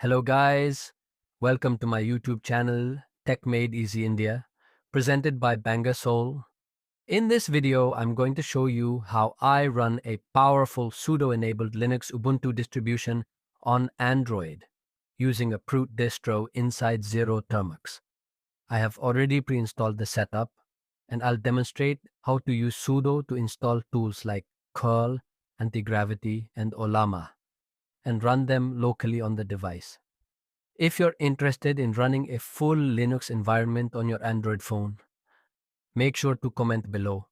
Hello guys, welcome to my YouTube channel Tech Made Easy India, presented by Banga Soul. In this video, I'm going to show you how I run a powerful sudo-enabled Linux Ubuntu distribution on Android using a Proot distro inside ZeroTermux. I have already pre-installed the setup, and I'll demonstrate how to use sudo to install tools like curl, anti-gravity, and olama, and run them locally on the device. If you're interested in running a full Linux environment on your Android phone, make sure to comment below.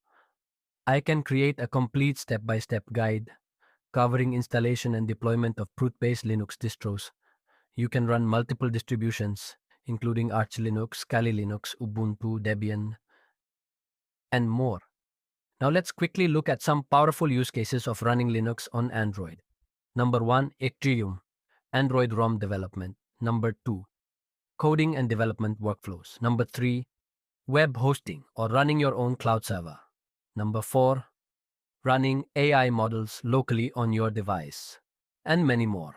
I can create a complete step-by-step guide covering installation and deployment of Proot-based Linux distros. You can run multiple distributions, including Arch Linux, Kali Linux, Ubuntu, Debian, and more. Now let's quickly look at some powerful use cases of running Linux on Android. Number 1, Atrium, Android ROM development. Number 2, coding and development workflows. Number 3, web hosting or running your own cloud server. Number 4, running AI models locally on your device. And many more,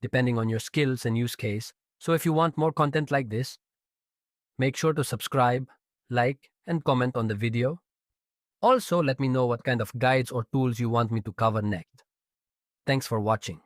depending on your skills and use case. So if you want more content like this, make sure to subscribe, like, and comment on the video. Also, let me know what kind of guides or tools you want me to cover next. Thanks for watching.